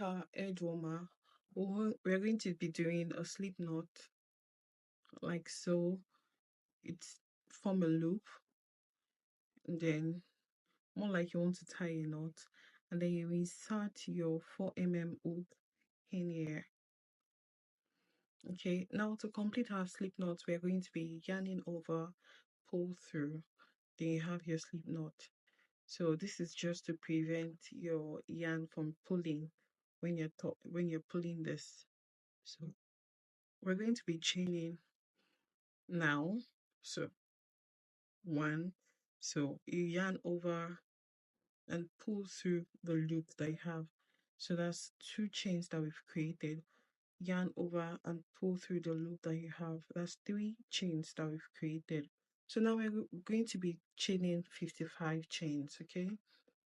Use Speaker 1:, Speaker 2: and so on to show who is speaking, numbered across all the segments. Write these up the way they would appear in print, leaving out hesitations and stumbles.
Speaker 1: our edge warmer, we're going to be doing a slip knot like so. It's form a loop, and then more like you want to tie a knot, and then you insert your 4 mm hook in here. Okay, now to complete our slip knot, we're going to be yarning over, pull through, then you have your slip knot. So this is just to prevent your yarn from pulling when you're pulling this. So we're going to be chaining now. So one, so you yarn over and pull through the loop that you have. So that's 2 chains that we've created. Yarn over and pull through the loop that you have. That's 3 chains that we've created. So now we're going to be chaining 55 chains. Okay,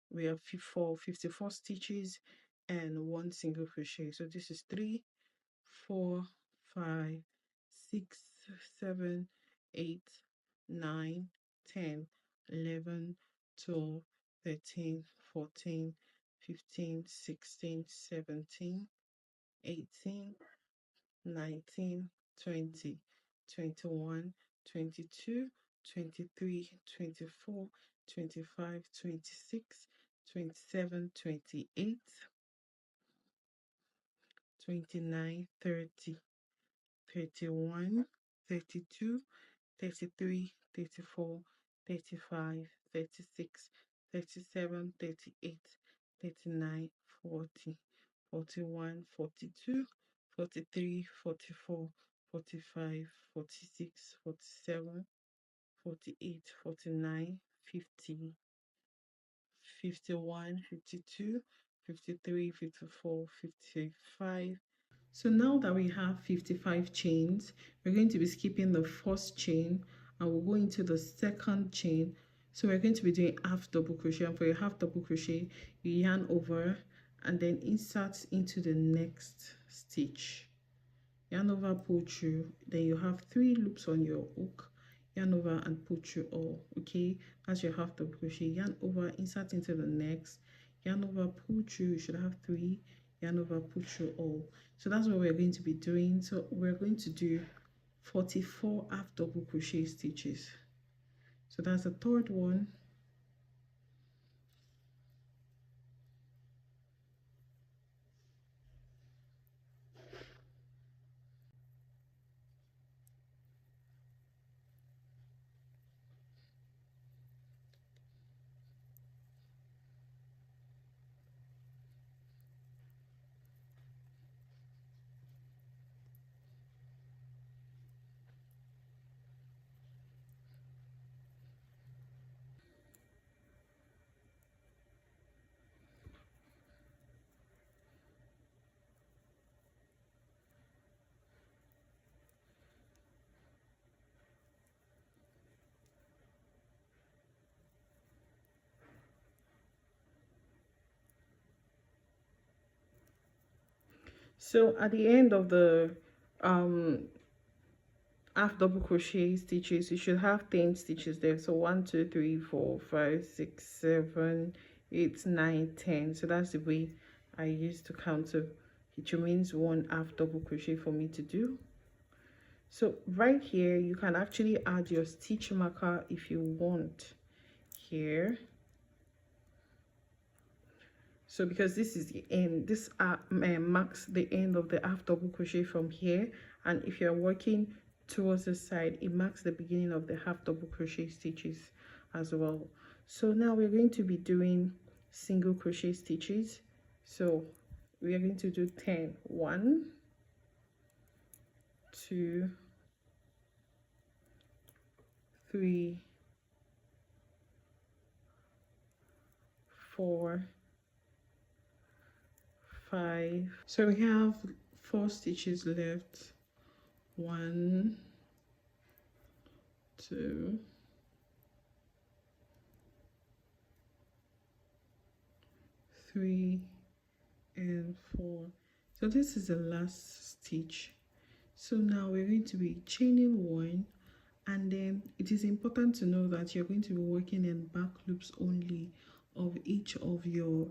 Speaker 1: we have 54 stitches and 1 single crochet. So this is 3, 4, 5, 6, 7, 8, 9, 10, 11, 12, 13, 14, 15, 16, 17, 18, 19, 20, 21, 22, 23, 24, 25, 26, 27, 28, 29, 30, 31, 32, 33, 34, 35, 36, 37, 38, 39, 40, 41, 42, 43, 44, 45, 46, 47, 48, 49, 50, 51, 52, 53, 54, 55. So now that we have 55 chains, we're going to be skipping the first chain and we'll go into the second chain. So we're going to be doing half double crochet, and for your half double crochet, you yarn over and then insert into the next stitch. Yarn over, pull through, then you have 3 loops on your hook. Yarn over and pull through all. Okay, that's your half double crochet. Yarn over, insert into the next. Yarn over, pull through, you should have 3. Yarn over, pull through all. So that's what we're going to be doing. So we're going to do 44 half double crochet stitches. So that's the third one. So at the end of the half double crochet stitches, you should have 10 stitches there. So 1, 2, 3, 4, 5, 6, 7, 8, 9, 10. So that's the way I used to count. So it remains 1 half double crochet for me to do. So right here you can actually add your stitch marker if you want here. So because this is the end, this marks the end of the half double crochet from here, and if you're working towards the side, it marks the beginning of the half double crochet stitches as well. So now we're going to be doing single crochet stitches. So we are going to do 10. 1, 2, 3, 4, 5. So we have 4 stitches left. 1, 2, 3, and 4. So this is the last stitch. So now we're going to be chaining 1, and then it is important to know that you're going to be working in back loops only of each of your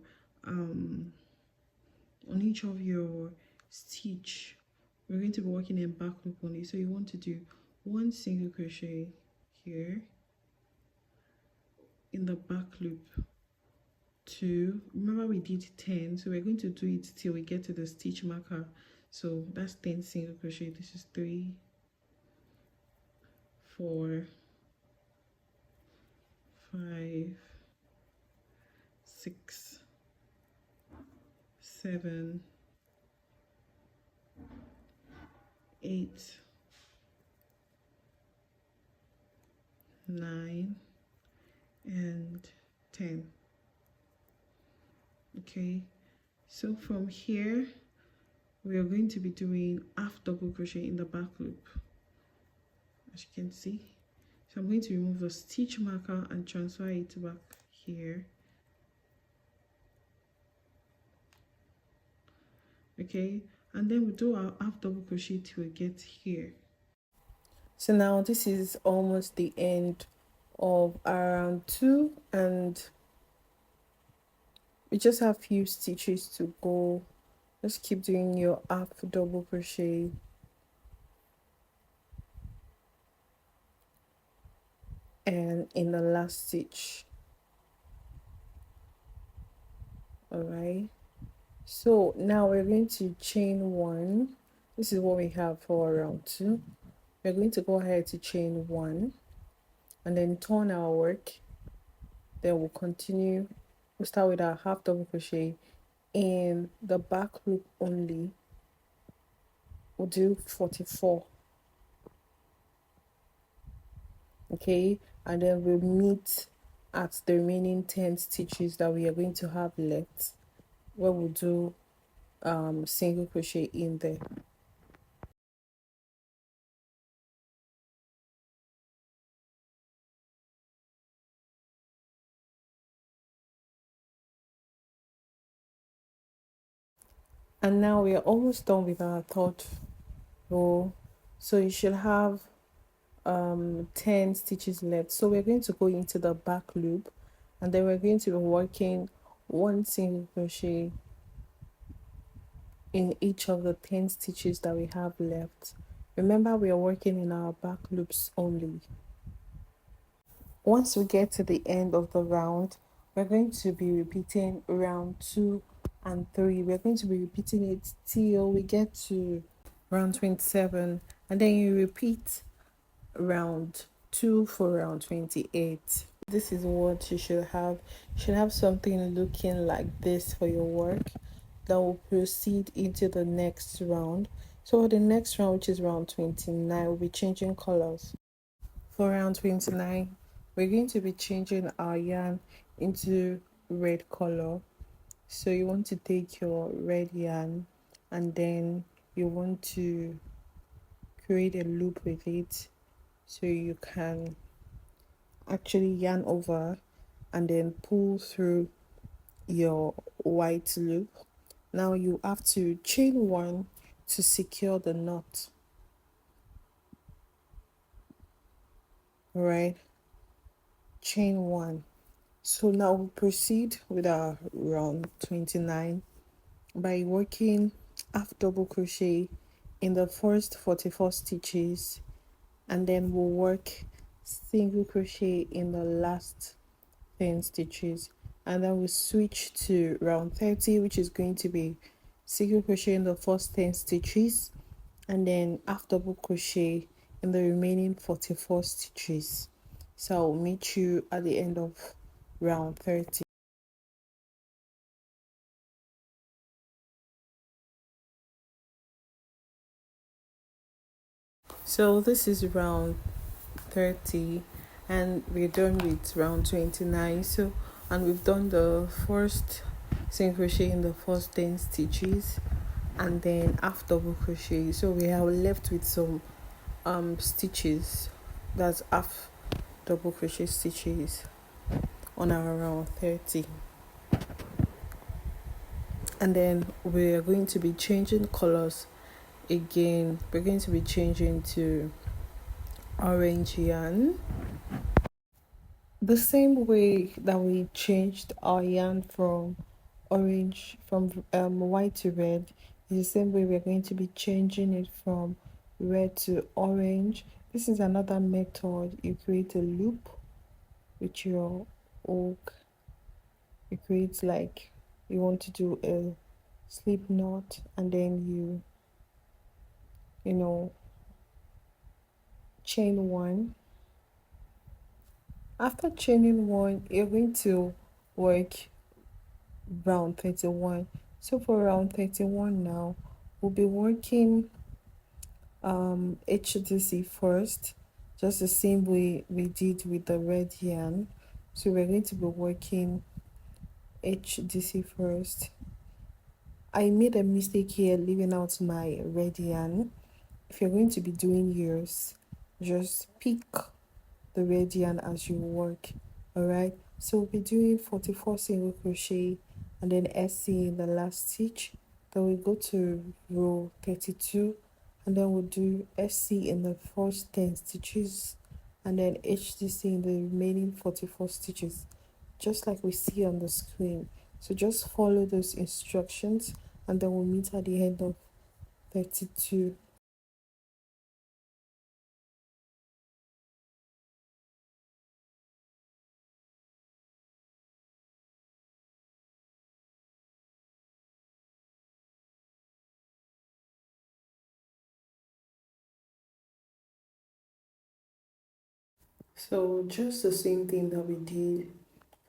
Speaker 1: on each of your stitch, we're going to be working in back loop only. So you want to do one single crochet here in the back loop, 2, remember we did 10, so we're going to do it till we get to the stitch marker. So that's 10 single crochet. This is 3, 4, 5, 6, 7, 8, 9, and 10. Okay, so from here we are going to be doing half double crochet in the back loop, as you can see. So I'm going to remove the stitch marker and transfer it back here. Okay, and then we do our half double crochet till we get here. So now this is almost the end of our round 2, and we just have few stitches to go. Just keep doing your half double crochet and in the last stitch. All right, so now we're going to chain 1. This is what we have for round 2. We're going to go ahead to chain 1 and then turn our work. Then we'll continue. We'll start with our half double crochet in the back loop only. We'll do 44. Okay, and then we'll meet at the remaining 10 stitches that we are going to have left, where we'll do single crochet in there. And now we are almost done with our third row, so you should have 10 stitches left. So we're going to go into the back loop, and then we're going to be working 1 single crochet in each of the 10 stitches that we have left. Remember, we are working in our back loops only. Once we get to the end of the round, we're going to be repeating round 2 and 3. We're going to be repeating it till we get to round 27, and then you repeat round 2 for round 28. This is what you should have. You should have something looking like this for your work that will proceed into the next round. So for the next round, which is round 29, we'll be changing colors. For round 29, we're going to be changing our yarn into red color. So you want to take your red yarn and then you want to create a loop with it, so you can actually yarn over and then pull through your white loop. Now you have to chain 1 to secure the knot. All right, chain 1. So now we'll proceed with our round 29 by working half double crochet in the first 44 stitches, and then we'll work single crochet in the last 10 stitches, and then we'll switch to round 30, which is going to be single crochet in the first 10 stitches and then half double crochet in the remaining 44 stitches. So I'll meet you at the end of round 30. So this is round 30 and we're done with round 29. So, and we've done the first single crochet in the first 10 stitches and then half double crochet. So we are left with some stitches, that's half double crochet stitches on our round 30. And then we're going to be changing colors again. We're going to be changing to orange yarn, the same way that we changed our yarn from orange, from white to red. In the same way, we're going to be changing it from red to orange. This is another method. You create a loop with your hook. You create like you want to do a slip knot, and then you know chain one. After chaining one, you're going to work round 31. So for round 31 now, we'll be working HDC first, just the same way we did with the red yarn. So we're going to be working HDC first. I made a mistake here leaving out my red yarn. If you're going to be doing yours, just pick the red yarn as you work. Alright, so we'll be doing 44 single crochet and then SC in the last stitch. Then we go to row 32 and then we'll do SC in the first 10 stitches and then HDC in the remaining 44 stitches, just like we see on the screen. So just follow those instructions and then we'll meet at the end of 32. So just the same thing that we did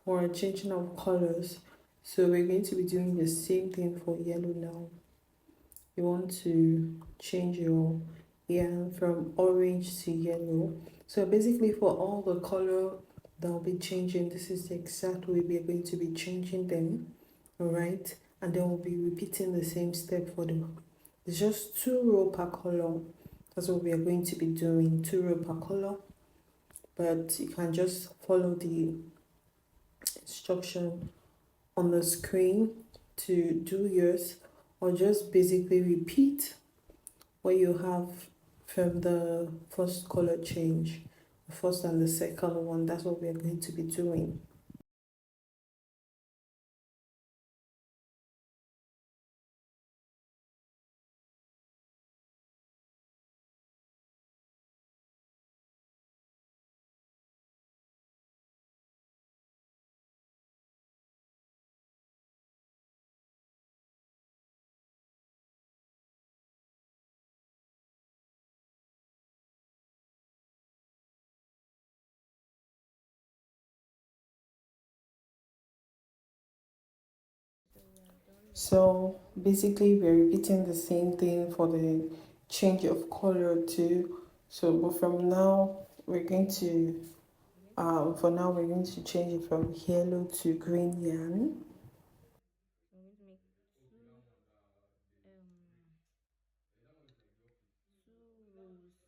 Speaker 1: for changing of colors. So we're going to be doing the same thing for yellow now. You want to change your yarn from orange to yellow. So basically for all the color that will be changing, this is the exact way we are going to be changing them. Alright, and then we'll be repeating the same step for them. It's just 2 rows per color. That's what we are going to be doing, 2 rows per color. But you can just follow the instruction on the screen to do yours, or just basically repeat what you have from the first color change, the first and the second one. That's what we are going to be doing. So basically we're repeating the same thing for the change of color too. So but from now we're going to for now we're going to change it from yellow to green yarn. I'm going to make two rows,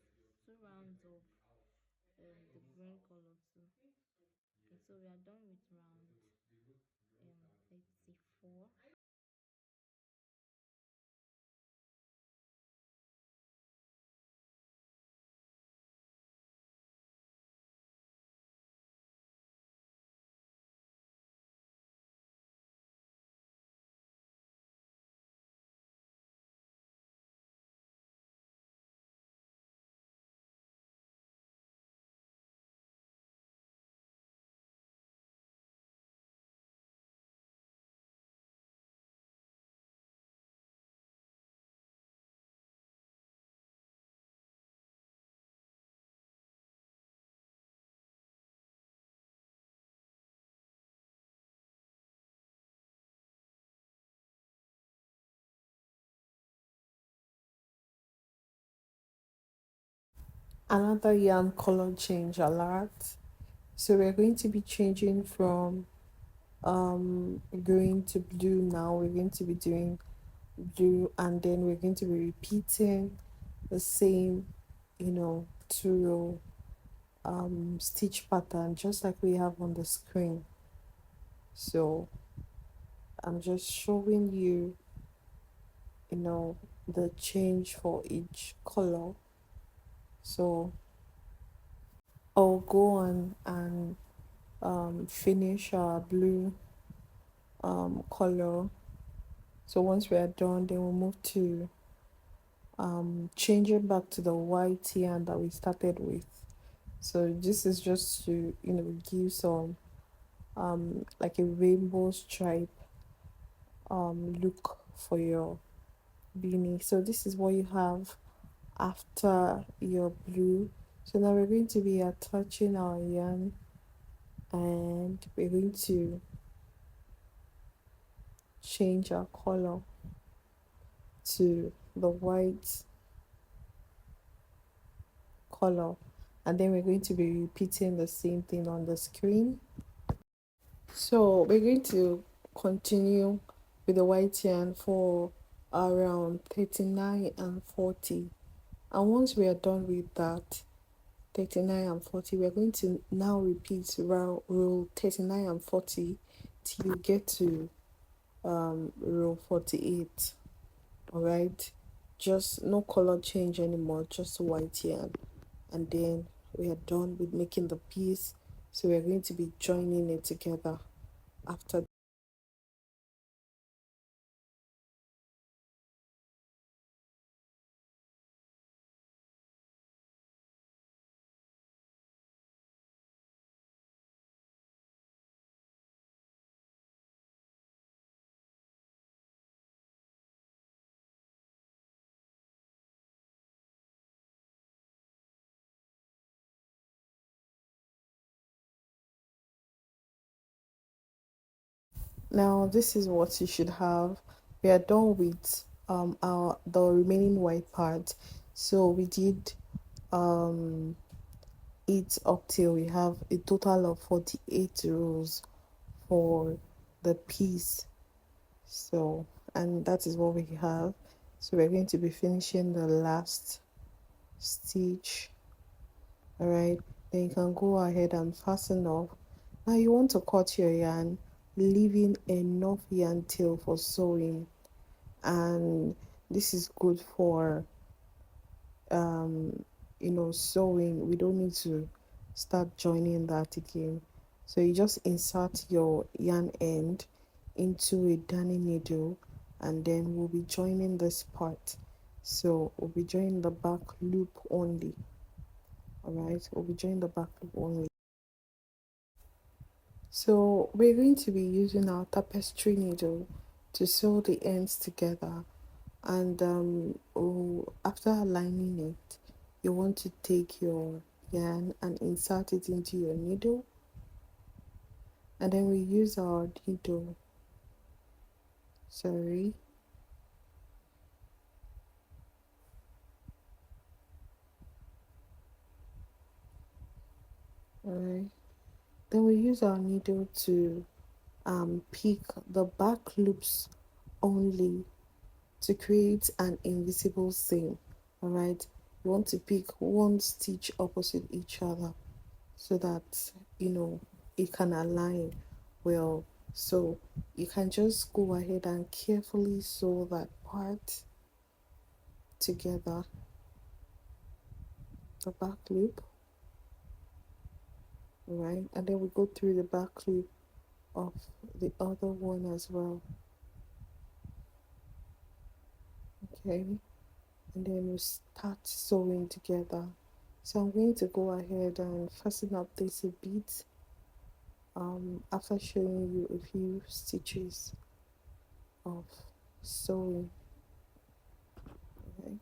Speaker 1: two rounds of the green color too. Okay, so we are done with round 34. Another yarn color change alert. So we're going to be changing from green to blue now. We're going to be doing blue and then we're going to be repeating the same, 2 row stitch pattern just like we have on the screen. So I'm just showing you, the change for each color. So I'll go on and finish our blue color. So once we are done, then we'll move to changing back to the white yarn that we started with. So this is just to give some like a rainbow stripe look for your beanie. So this is what you have after your blue. So now we're going to be attaching our yarn, and we're going to change our color to the white color, and then we're going to be repeating the same thing on the screen. So we're going to continue with the white yarn for around 39 and 40, and once we are done with that 39 and 40, we're going to now repeat row 39 and 40 till you get to row 48. All right, just no color change anymore, just white yarn, and then we are done with making the piece. So we're going to be joining it together after. Now this is what you should have. We are done with our the remaining white part. So we did it up till we have a total of 48 rows for the piece. So, and that is what we have. So we're going to be finishing the last stitch. All right, then you can go ahead and fasten off. Now you want to cut your yarn, leaving enough yarn tail for sewing, and this is good for sewing. We don't need to start joining that again. So you just insert your yarn end into a darning needle, and then we'll be joining this part. So we'll be joining the back loop only. All right, we'll be joining the back loop only. So we're going to be using our tapestry needle to sew the ends together, and after aligning it, you want to take your yarn and insert it into your needle, and then we use our needle, sorry, alright, then we use our needle to pick the back loops only to create an invisible seam. All right, you want to pick one stitch opposite each other so that it can align well. So you can just go ahead and carefully sew that part together, the back loop. All right, and then we go through the back loop of the other one as well. Okay, and then we start sewing together. So I'm going to go ahead and fasten up this a bit after showing you a few stitches of sewing. Okay.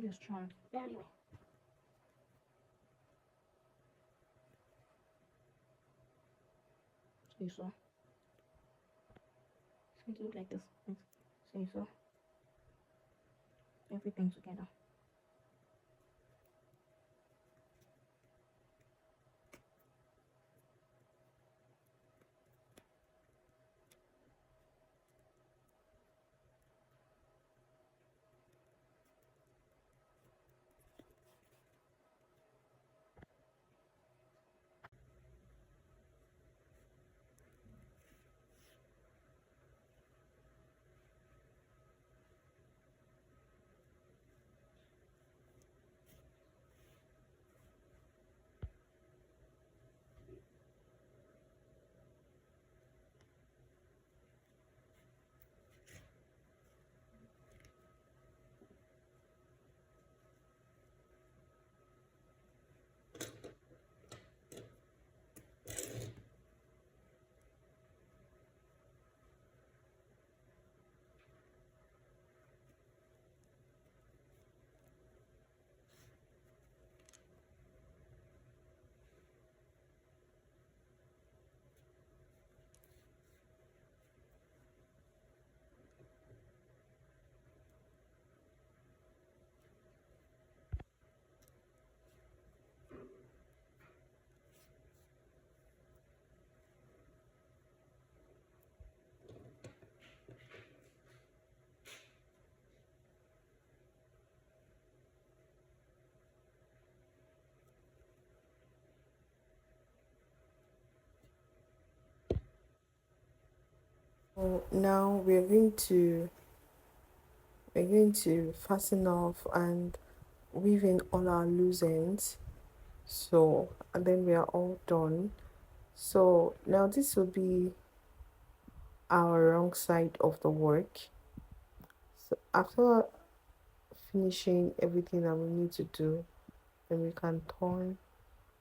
Speaker 2: Just trying. Anyway. See so. It's going to look like this. See so. Everything together.
Speaker 1: So now we're going to fasten off and weave in all our loose ends. So and then we are all done. So now this will be our wrong side of the work. So after finishing everything that we need to do, then we can turn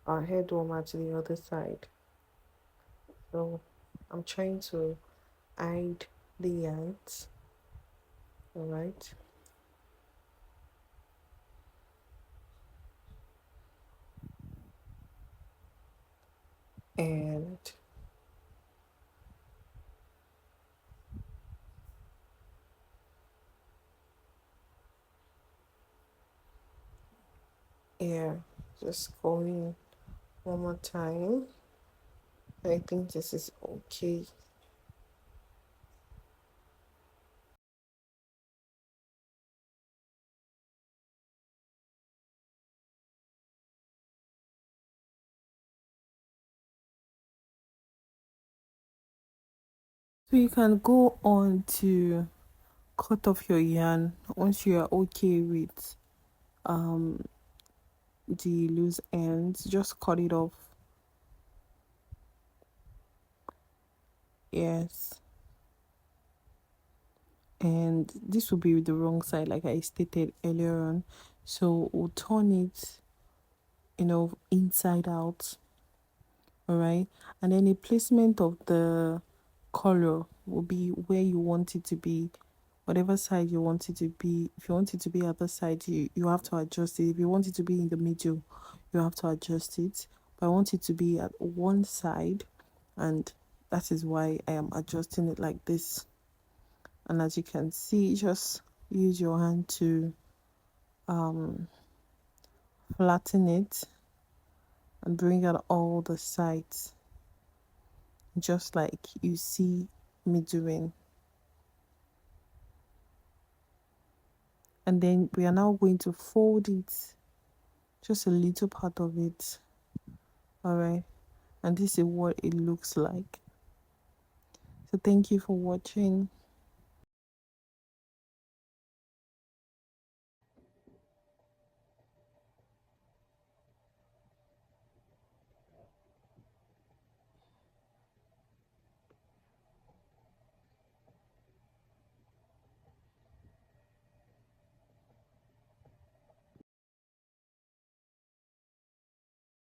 Speaker 1: our head warmer to the other side. So I'm trying to hide the ants. All right. And yeah, just going one more time. I think this is okay. So you can go on to cut off your yarn once you are okay with the loose ends. Just cut it off. Yes. And this will be the wrong side, like I stated earlier on. So we'll turn it, inside out. All right. And then the placement of the color will be where you want it to be, whatever side you want it to be. If you want it to be at the side, you have to adjust it. If you want it to be in the middle, you have to adjust it. But I want it to be at one side, and that is why I am adjusting it like this. And as you can see, just use your hand to flatten it and bring out all the sides, just like you see me doing. And then we are now going to fold it, just a little part of it. All right, and this is what it looks like. So thank you for watching.